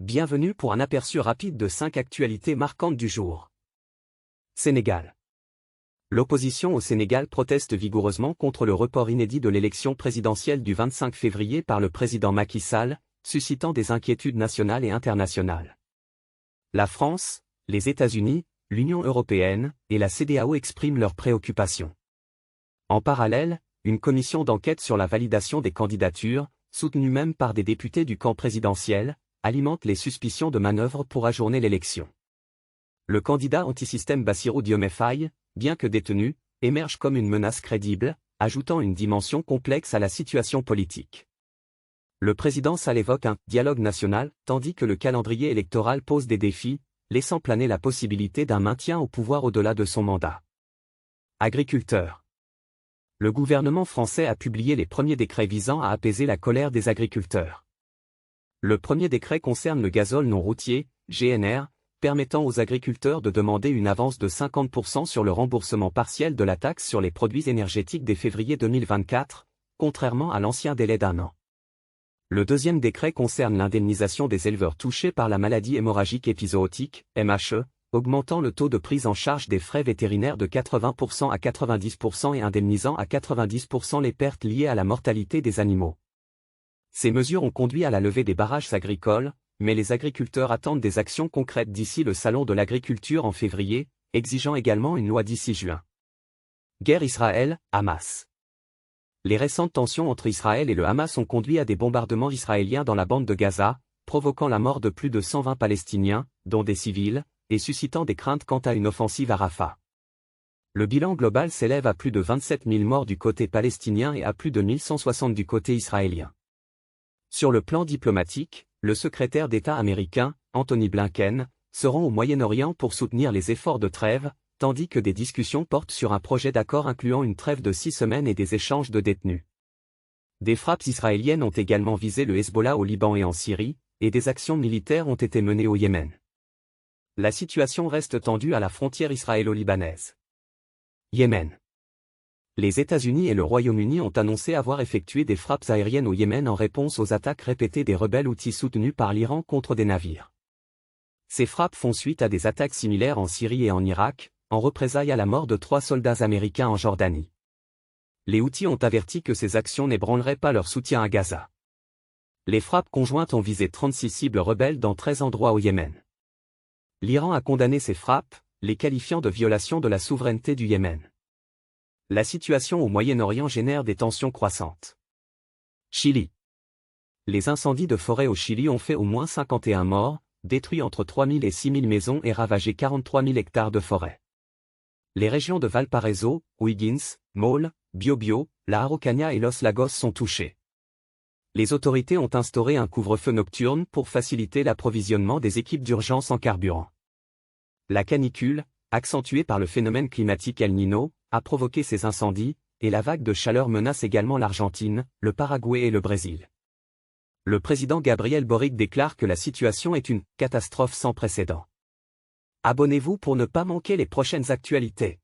Bienvenue pour un aperçu rapide de 5 actualités marquantes du jour. Sénégal. L'opposition au Sénégal proteste vigoureusement contre le report inédit de l'élection présidentielle du 25 février par le président Macky Sall, suscitant des inquiétudes nationales et internationales. La France, les États-Unis, l'Union européenne et la CEDEAO expriment leurs préoccupations. En parallèle, une commission d'enquête sur la validation des candidatures, soutenue même par des députés du camp présidentiel, alimente les suspicions de manœuvres pour ajourner l'élection. Le candidat antisystème Bassirou Diomaye Faye, bien que détenu, émerge comme une menace crédible, ajoutant une dimension complexe à la situation politique. Le président Sall évoque un « dialogue national » tandis que le calendrier électoral pose des défis, laissant planer la possibilité d'un maintien au pouvoir au-delà de son mandat. Agriculteurs. Le gouvernement français a publié les premiers décrets visant à apaiser la colère des agriculteurs. Le premier décret concerne le gazole non routier, GNR, permettant aux agriculteurs de demander une avance de 50% sur le remboursement partiel de la taxe sur les produits énergétiques dès février 2024, contrairement à l'ancien délai d'1 an. Le deuxième décret concerne l'indemnisation des éleveurs touchés par la maladie hémorragique épizootique, MHE, augmentant le taux de prise en charge des frais vétérinaires de 80% à 90% et indemnisant à 90% les pertes liées à la mortalité des animaux. Ces mesures ont conduit à la levée des barrages agricoles, mais les agriculteurs attendent des actions concrètes d'ici le Salon de l'agriculture en février, exigeant également une loi d'ici juin. Guerre Israël-Hamas. Les récentes tensions entre Israël et le Hamas ont conduit à des bombardements israéliens dans la bande de Gaza, provoquant la mort de plus de 120 Palestiniens, dont des civils, et suscitant des craintes quant à une offensive à Rafah. Le bilan global s'élève à plus de 27 000 morts du côté palestinien et à plus de 1160 du côté israélien. Sur le plan diplomatique, le secrétaire d'État américain, Anthony Blinken, se rend au Moyen-Orient pour soutenir les efforts de trêve, tandis que des discussions portent sur un projet d'accord incluant une trêve de 6 semaines et des échanges de détenus. Des frappes israéliennes ont également visé le Hezbollah au Liban et en Syrie, et des actions militaires ont été menées au Yémen. La situation reste tendue à la frontière israélo-libanaise. Yémen. Les États-Unis et le Royaume-Uni ont annoncé avoir effectué des frappes aériennes au Yémen en réponse aux attaques répétées des rebelles houthis soutenus par l'Iran contre des navires. Ces frappes font suite à des attaques similaires en Syrie et en Irak, en représailles à la mort de 3 soldats américains en Jordanie. Les Houthis ont averti que ces actions n'ébranleraient pas leur soutien à Gaza. Les frappes conjointes ont visé 36 cibles rebelles dans 13 endroits au Yémen. L'Iran a condamné ces frappes, les qualifiant de violation de la souveraineté du Yémen. La situation au Moyen-Orient génère des tensions croissantes. Chili. Les incendies de forêt au Chili ont fait au moins 51 morts, détruit entre 3 000 et 6 000 maisons et ravagé 43 000 hectares de forêt. Les régions de Valparaiso, O'Higgins, Maule, Biobío, la Araucanía et Los Lagos sont touchées. Les autorités ont instauré un couvre-feu nocturne pour faciliter l'approvisionnement des équipes d'urgence en carburant. La canicule, accentuée par le phénomène climatique El Niño, a provoqué ces incendies, et la vague de chaleur menace également l'Argentine, le Paraguay et le Brésil. Le président Gabriel Boric déclare que la situation est une « catastrophe sans précédent ». Abonnez-vous pour ne pas manquer les prochaines actualités.